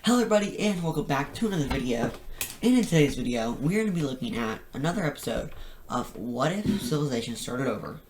Hello everybody and welcome back to another video. And in today's video, we're going to be looking at another episode of What If Civilization Started Over.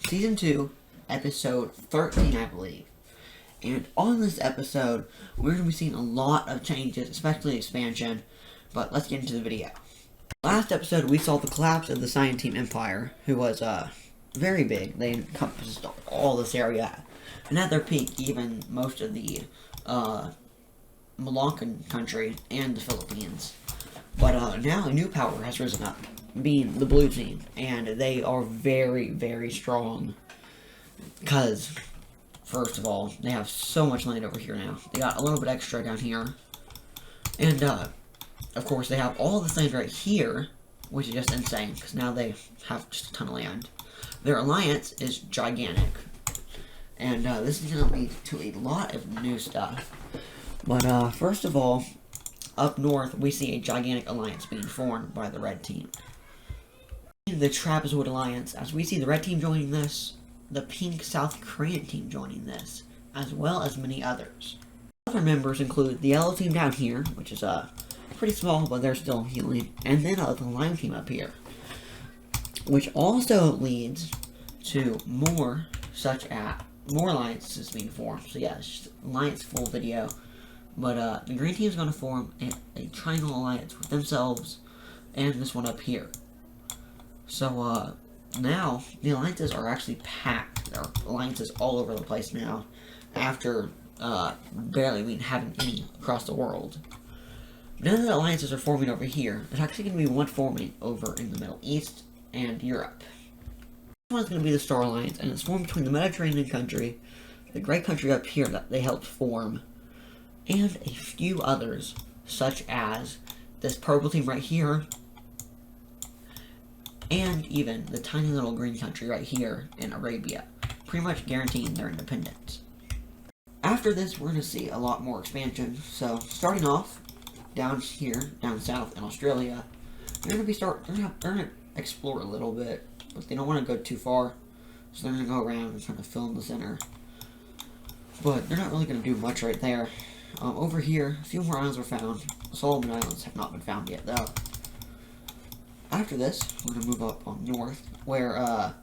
Season 2, Episode 13, I believe. And on this episode, we're going to be seeing a lot of changes, especially expansion. But let's get into the video. Last episode, we saw the collapse of the Scientine Empire, who was very big. They encompassed all this area. And at their peak, even most of the Malaccan country and the Philippines. But now a new power has risen up, being the Blue Team, and they are very, very strong. Because, first of all, they have so much land over here now. They got a little bit extra down here. And, of course, they have all this land right here, which is just insane, because now they have just a ton of land. Their alliance is gigantic. And this is going to lead to a lot of new stuff. But first of all, up north, we see a gigantic alliance being formed by the Red Team. The Trapezoid Alliance, as we see the Red Team joining this, the Pink South Korean Team joining this, as well as many others. Other members include the Yellow Team down here, which is pretty small, but they're still healing, and then the Lime Team up here, which also leads to more alliances being formed. So yeah, it's just alliance full video. But the Green Team is going to form a triangle alliance with themselves and this one up here. So now the alliances are actually packed. There are alliances all over the place now, after barely having any across the world. None of the alliances are forming over here. There's actually going to be one forming over in the Middle East and Europe. This one's going to be the Star Alliance, and it's formed between the Mediterranean country, the great country up here that they helped form, and a few others, such as this purple team right here, and even the tiny little green country right here in Arabia, pretty much guaranteeing their independence. After this, we're going to see a lot more expansion. So, starting off down here, down south in Australia, they're going to explore a little bit, but they don't want to go too far, so they're going to go around and kind of fill in the center. But they're not really going to do much right there. Over here, a few more islands were found. The Solomon Islands have not been found yet, though. After this, we're going to move up on north, where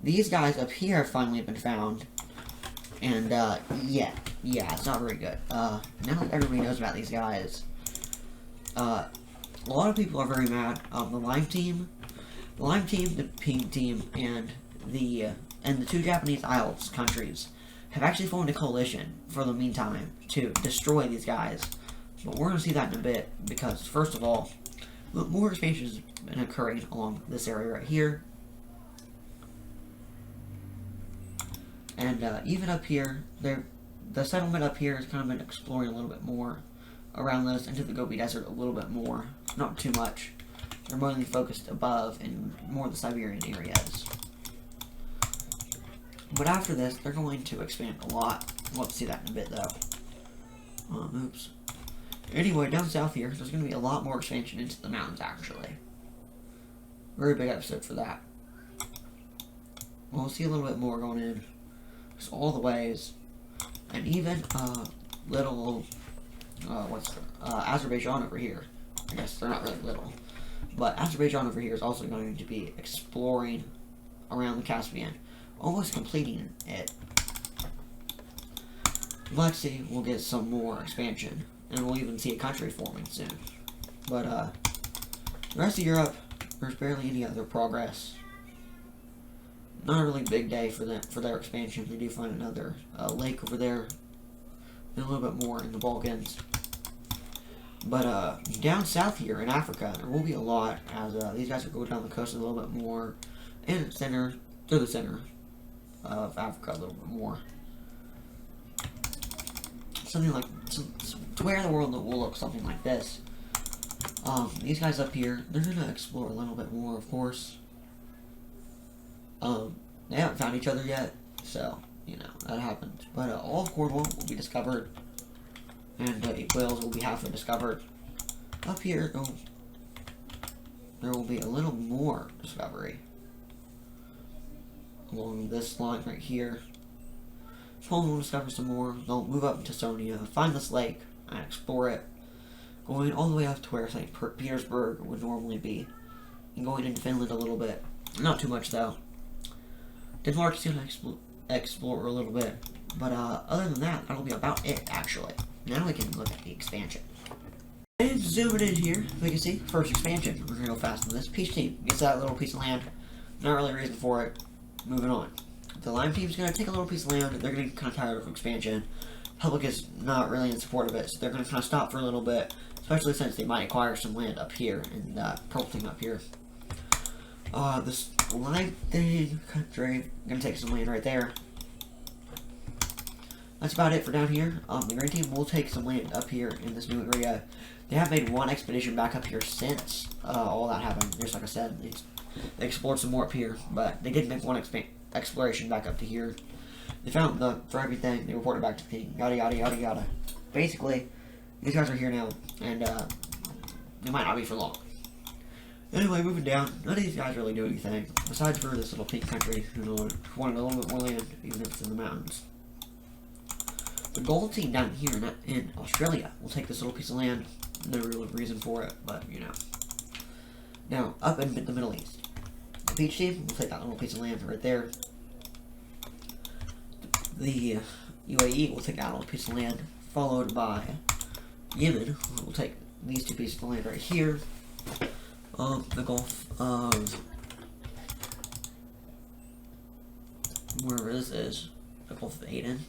these guys up here have finally been found. And yeah, it's not very good. Now that everybody knows about these guys, a lot of people are very mad. The Lime Team, the Pink Team, and the two Japanese Isles countries have actually formed a coalition for the meantime to destroy these guys. But we're going to see that in a bit, because first of all, more expansion has been occurring along this area right here. And even up here, the settlement up here has kind of been exploring a little bit more around this, into the Gobi Desert a little bit more. Not too much. They're mainly focused above in more of the Siberian areas. But after this, they're going to expand a lot. We'll have to see that in a bit, though. Oops. Anyway, down south here, there's going to be a lot more expansion into the mountains, actually. Very big episode for that. We'll see a little bit more going in. Just all the ways. And even, Azerbaijan over here. I guess they're not really little. But Azerbaijan over here is also going to be exploring around the Caspian, almost completing it. Let's see, we'll get some more expansion, and we'll even see a country forming soon. But the rest of Europe, there's barely any other progress. Not a really big day for their expansion. They do find another lake over there, and a little bit more in the Balkans. But down south here in Africa, there will be a lot, as these guys will go down the coast a little bit more, and through the center of Africa a little bit more. Something like, to where the world will look something like this. These guys up here, they're going to explore a little bit more, of course. They haven't found each other yet, so, you know, that happens. But all of Cornwall will be discovered, and Wales will be halfway discovered. Up here, there will be a little more discovery along this line right here. Poland will discover some more. They'll move up to Estonia, find this lake, and explore it, going all the way up to where St. Petersburg would normally be, and going into Finland a little bit. Not too much, though. Denmark's going to explore a little bit, but other than that, that'll be about it, actually. Now we can look at the expansion. And zooming in here, we can see first expansion. We're going to go fast on this. Peach Team gets that little piece of land. Not really a reason for it. Moving on. The Lime Team's going to take a little piece of land. They're going to get kind of tired of expansion. Public is not really in support of it, so they're going to kind of stop for a little bit, especially since they might acquire some land up here and Purple Team up here. This Lime Team country going to take some land right there. That's about it for down here. The Green Team will take some land up here in this new area. They have made one expedition back up here since all that happened. Just like I said, they explored some more up here, but they did make one exploration back up to here. They found for everything. They reported back to the king. Yada yada yada yada. Basically, these guys are here now, and they might not be for long. Anyway, moving down, none of these guys really do anything besides for this little pink country who wanted a little bit more land, even if it's in the mountains. The Gold Team down here in Australia will take this little piece of land. No real reason for it, but you know. Now, up in the Middle East, the Peach Team will take that little piece of land right there. The UAE will take that little piece of land, followed by Yemen, who will take these two pieces of land right here. The Gulf of wherever this is, the Gulf of Aden,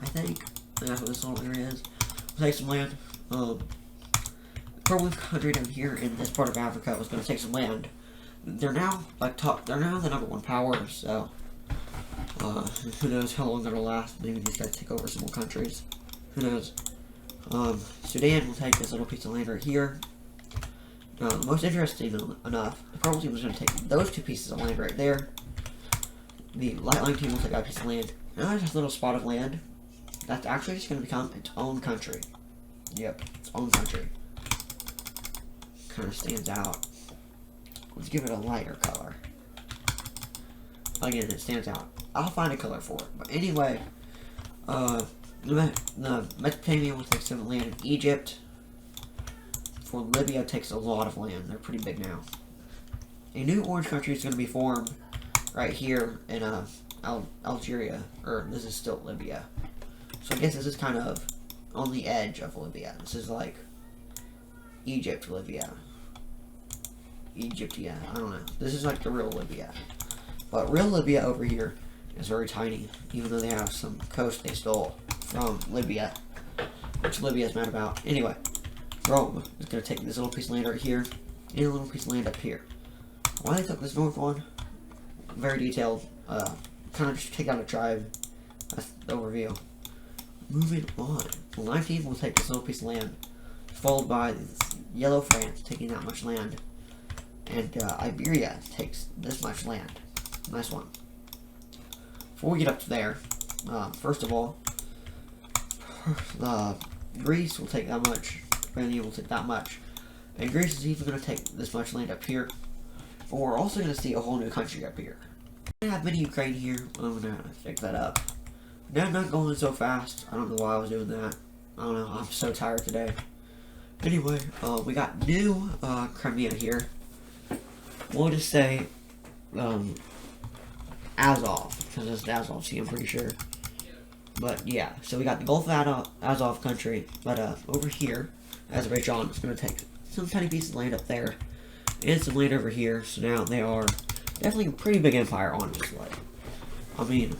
I think. That's what this little area is. We'll take some land. Purple country down here in this part of Africa was going to take some land. They're now they're now the #1 power. So who knows how long it'll last? Maybe these guys take over some more countries. Who knows? Sudan will take this little piece of land right here. Most interesting enough, the Purple Team was going to take those two pieces of land right there. The Light Line Team will take that piece of land. Now there's this little spot of land that's actually just going to become its own country. Yep, its own country. Kind of stands out. Let's give it a lighter color. Again, it stands out. I'll find a color for it. But anyway, the Mesopotamia will take some land in Egypt. For Libya takes a lot of land. They're pretty big now. A new orange country is going to be formed right here in Algeria. Or this is still Libya. So I guess this is kind of on the edge of Libya. This is like Egypt, Libya. Egypt, yeah, I don't know. This is like the real Libya. But real Libya over here is very tiny, even though they have some coast they stole from Libya, which Libya is mad about. Anyway, Rome is going to take this little piece of land right here and a little piece of land up here. Why they took this north one? Very detailed. Kind of just take out a tribe. That's the overview. Moving on. The Lime Team will take this little piece of land, followed by Yellow France taking that much land, and Iberia takes this much land. Nice one. Before we get up to there, first of all, Greece will take that much, Romania will take that much, and Greece is even going to take this much land up here, but we're also going to see a whole new country up here. I have mini Ukraine here. I'm going to fix that up. Now not going so fast. I don't know why I was doing that. I don't know. I'm so tired today. Anyway, we got new Crimea here. We'll just say Azov, because it's the Azov Sea, I'm pretty sure. But yeah, so we got the Gulf of Azov country, but over here, Azerbaijan is going to take some tiny piece of land up there, and some land over here. So now they are definitely a pretty big empire, honestly. I mean,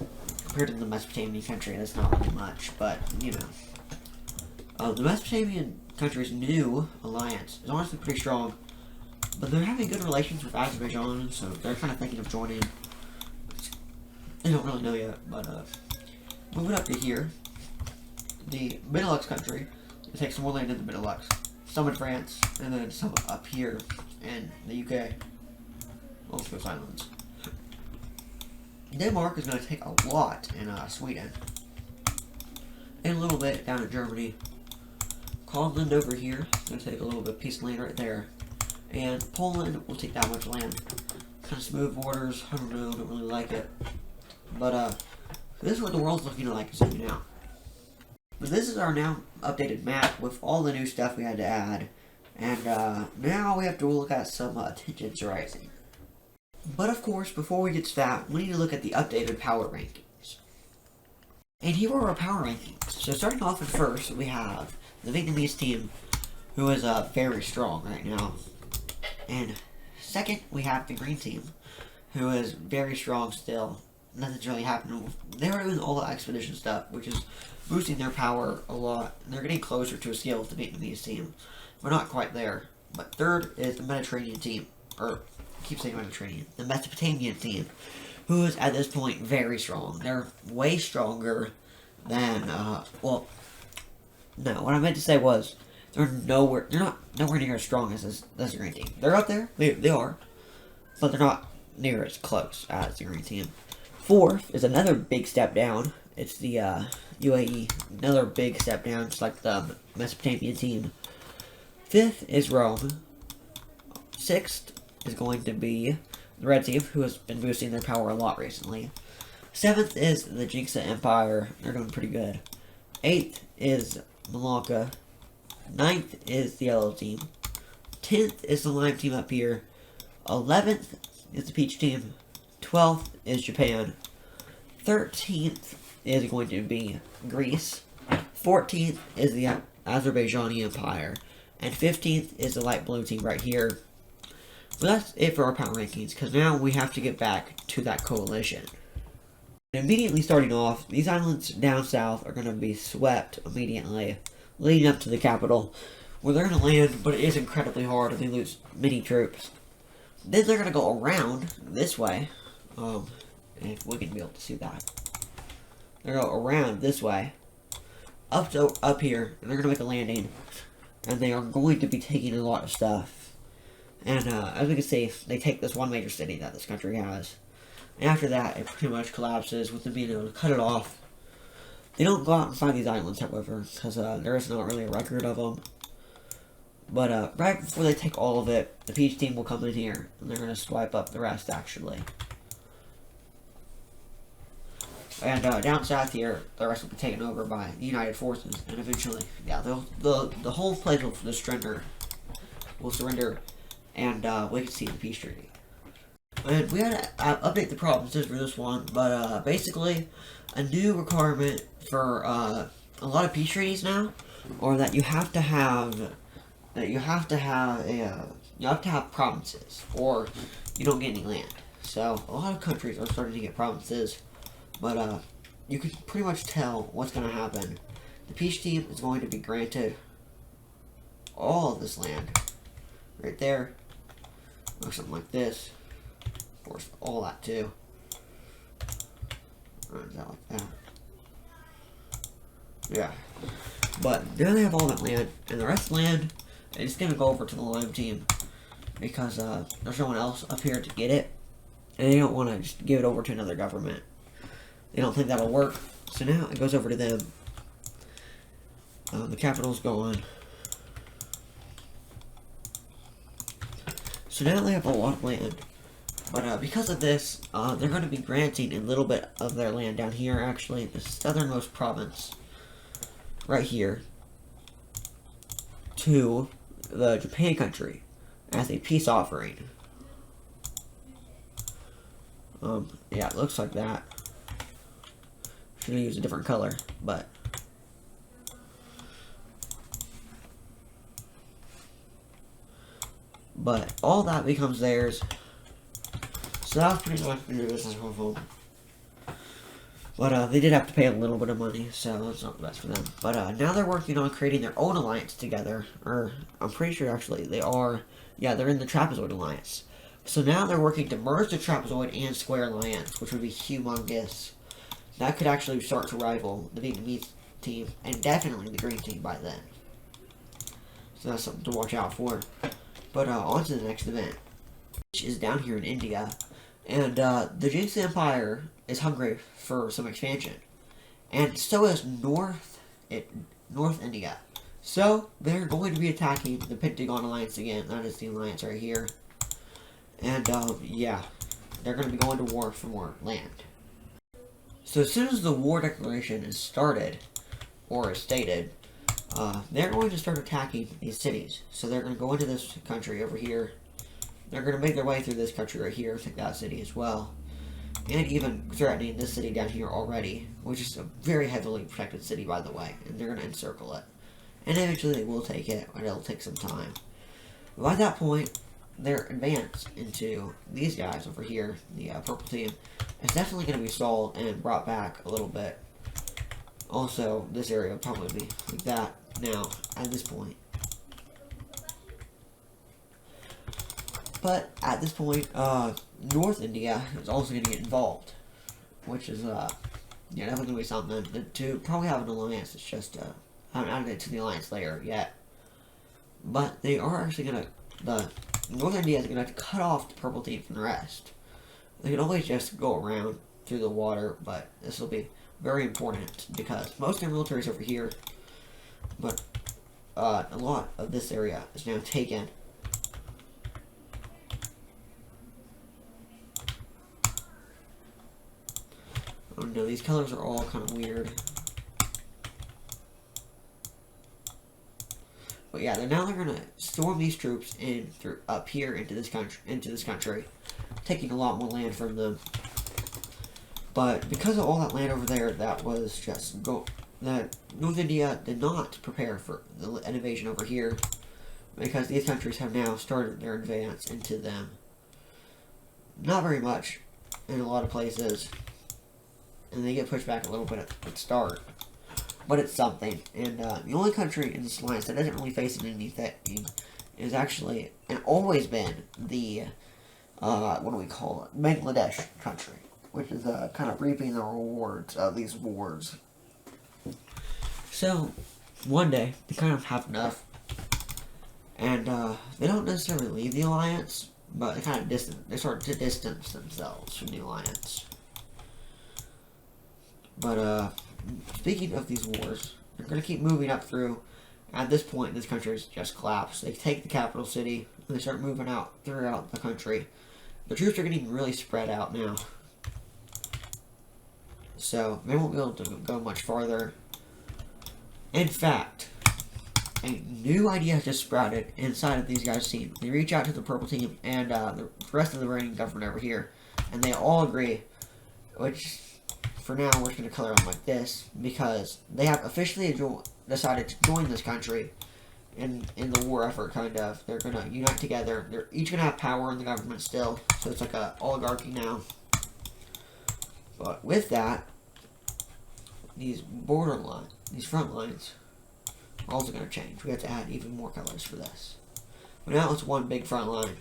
compared to the Mesopotamian country, that's not really much, but you know. The Mesopotamian country's new alliance is honestly pretty strong, but they're having good relations with Azerbaijan, so they're kind of thinking of joining. They don't really know yet, but moving up to here, the Benelux country will take some more land in the Benelux, some in France, and then some up here in the UK, Swiss Islands. Denmark is going to take a lot in Sweden, and a little bit down in Germany. Holland over here is going to take a little bit of piece of land right there, and Poland will take that much land. Kind of smooth borders. I don't know, don't really like it, but This is what the world's looking like zooming out. But this is our now updated map with all the new stuff we had to add. And now we have to look at some tensions rising. But of course, before we get to that, we need to look at the updated power rankings. And here are our power rankings. So starting off at first, we have the Vietnamese team, who is very strong right now. And second, we have the green team, who is very strong still. Nothing's really happening. They're doing all the expedition stuff, which is boosting their power a lot. And they're getting closer to a scale with the Vietnamese team. We're not quite there. But third is the Mediterranean team. Or, I keep saying Mediterranean. The Mesopotamian team, who is at this point very strong. They're way stronger than, well, no, what I meant to say was, they're not nowhere near as strong as this green team. They're up there, they are, but they're not near as close as the green team. Fourth is another big step down. It's the UAE, another big step down, just like the Mesopotamian team. Fifth is Rome. Sixth is going to be the Red Team, who has been boosting their power a lot recently. Seventh is the Jingsa Empire. They're doing pretty good. Eighth is Malacca. Ninth is the Yellow Team. 10th is the Lime Team up here. 11th is the Peach Team. 12th is Japan. 13th is going to be Greece. 14th is the Azerbaijani Empire. And 15th is the Light Blue Team right here. But that's it for our power rankings, because now we have to get back to that coalition. Immediately starting off, these islands down south are going to be swept immediately, leading up to the capital, where they're going to land, but it is incredibly hard and they lose many troops. Then they're going to go around this way, if we can be able to see that. They're going to go around this way, up here, and they're going to make a landing, and they are going to be taking a lot of stuff. And as we can see, they take this one major city that this country has. And after that, it pretty much collapses with them being able to cut it off. They don't go out and find these islands, however, because there is not really a record of them. But right before they take all of it, the Peach Team will come in here, and they're going to swipe up the rest, actually. And down south here, the rest will be taken over by the United Forces, and eventually, yeah, the whole place will surrender, and we can see the peace treaty. And we had to update the provinces for this one, but basically, a new requirement for a lot of peace treaties now, or that you have to have provinces, or you don't get any land. So a lot of countries are starting to get provinces, but you can pretty much tell what's going to happen. The peace team is going to be granted all of this land, right there, or something like this. Of course, all that too. Runs out like that. Yeah. But now they have all that land, and the rest of the land is going to go over to the Lime Team, because there's no one else up here to get it, and they don't want to just give it over to another government. They don't think that'll work, so now it goes over to them. The capital's gone. So now they have a lot of land. But because of this, they're going to be granting a little bit of their land down here, actually, the southernmost province, right here, to the Japan country as a peace offering. Yeah, it looks like that. Should have used a different color, but all that becomes theirs. So that was pretty much the business with them. But they did have to pay a little bit of money, so that's not the best for them. But now they're working on creating their own alliance together. Or, I'm pretty sure actually they are. Yeah, they're in the Trapezoid Alliance. So now they're working to merge the Trapezoid and Square Alliance, which would be humongous. That could actually start to rival the Vietnamese team, and definitely the Green team by then. So that's something to watch out for. But on to the next event, which is down here in India. And the Jingsa Empire is hungry for some expansion. And so is North India. So they're going to be attacking the Pentagon Alliance again. That is the alliance right here. And yeah, they're going to be going to war for more land. So as soon as the war declaration is started, or is stated, they're going to start attacking these cities. So they're going to go into this country over here. They're going to make their way through this country right here, take that city as well. And even threatening this city down here already, which is a very heavily protected city, by the way. And they're going to encircle it. And eventually they will take it, but it'll take some time. But by that point, their advance into these guys over here, the purple team, is definitely going to be stalled and brought back a little bit. Also, this area will probably be like that now, at this point. But, at this point, North India is also going to get involved. Which is, yeah, definitely going to be something to probably have an alliance. It's just, I haven't added it to the alliance layer yet. But they are actually going to, North India is going to cut off the purple team from the rest. They can always just go around through the water, but this will be very important because most of their military is over here, but a lot of this area is now taken. Oh no, these colors are all kind of weird. But yeah, now they're gonna storm these troops in through up here into this country, taking a lot more land from them. But because of all that land over there, that was just that North India did not prepare for an invasion over here, because these countries have now started their advance into them. Not very much in a lot of places, and they get pushed back a little bit at the start. But it's something, and the only country in this alliance that isn't really facing anything is actually, and always been, the, what do we call it, Bangladesh country, which is kind of reaping the rewards of these wars. So, one day, they kind of have enough, and they don't necessarily leave the alliance, but they start to distance themselves from the alliance. But, speaking of these wars, they're going to keep moving up through. At this point, this country has just collapsed. They take the capital city, and they start moving out throughout the country. The troops are getting really spread out now. So, they won't be able to go much farther. In fact, a new idea has just sprouted inside of these guys' team. They reach out to the purple team and the rest of the reigning government over here, and they all agree, which... For now, we're going to color them like this, because they have officially decided to join this country in the war effort, kind of. They're going to unite together. They're each going to have power in the government still, so it's like an oligarchy now. But with that, these border lines, these front lines, are also going to change. We have to add even more colors for this. But now it's one big front line.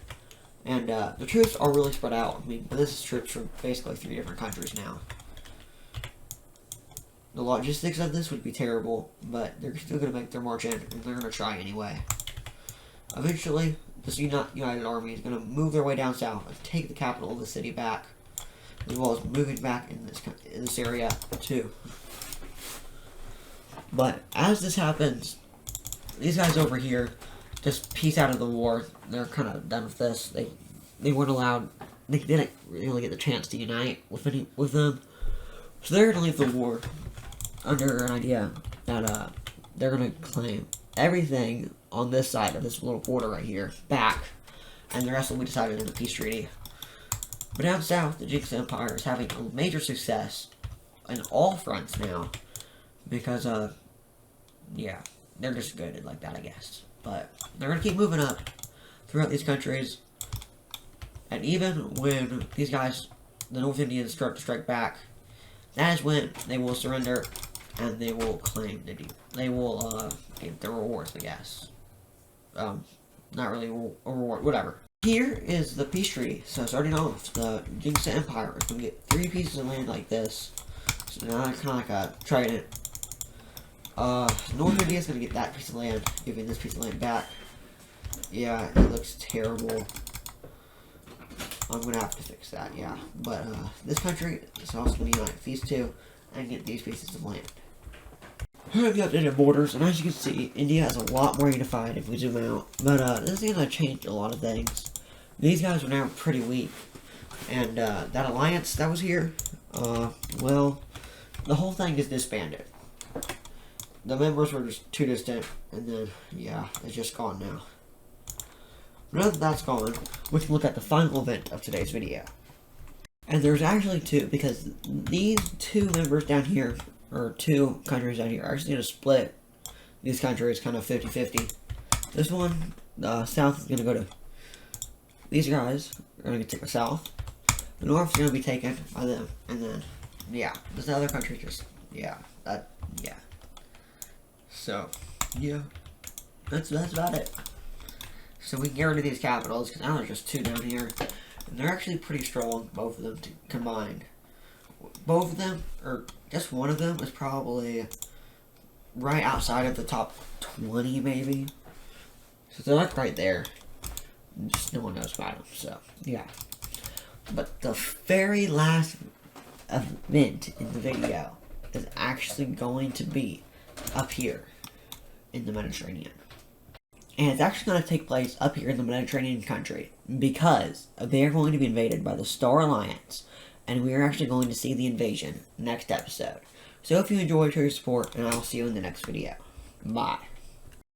And the troops are really spread out. I mean, this is troops from basically 3 different countries now. The logistics of this would be terrible, but they're still going to make their march in, and they're going to try anyway. Eventually, this united army is going to move their way down south and take the capital of the city back, as well as moving back in this area too. But as this happens, these guys over here just peace out of the war. They're kind of done with this. They weren't allowed. They didn't really get the chance to unite with them, so they're going to leave the war under an idea that they're going to claim everything on this side of this little border right here back, and the rest will be decided in the peace treaty. But down south, the Jingxi Empire is having a major success in all fronts now, because yeah, they're just good like that, I guess. But they're going to keep moving up throughout these countries, and even when these guys, the North Indians, start to strike back, that is when they will surrender, and they will claim they will get their rewards, I guess. Not really a reward, whatever. Here is the peace treaty. So starting off, the Jingxi Empire is going to get 3 pieces of land like this. So now it's kind of like a trident. North India is going to get that piece of land, giving this piece of land back. Yeah, it looks terrible. I'm going to have to fix that, yeah. But this country is also going to unite these two and get these pieces of land. Here are the updated borders, and as you can see, India is a lot more unified if we zoom out. But this is going to change a lot of things. These guys are now pretty weak. And that alliance that was here, well, the whole thing is disbanded. The members were just too distant, and then, yeah, it's just gone now. Now that that's gone, we can look at the final event of today's video. And there's actually two, because these two members down here, or two countries down here, are actually going to split these countries kind of 50-50. This one, South is going to go to these guys, are going to take the South. The North is going to be taken by them, and then, yeah, this other country just, yeah. So, yeah, that's about it. So we can get rid of these capitals, because now there's just two down here. And they're actually pretty strong, both of them combined. Both of them, or just one of them, is probably right outside of the top 20, maybe. So they're like right there. Just no one knows about them, so, yeah. But the very last event in the video is actually going to be up here in the Mediterranean. And it's actually going to take place up here in the Mediterranean country because they are going to be invaded by the Star Alliance, and we are actually going to see the invasion next episode. So if you enjoyed, show your support, and I'll see you in the next video. Bye.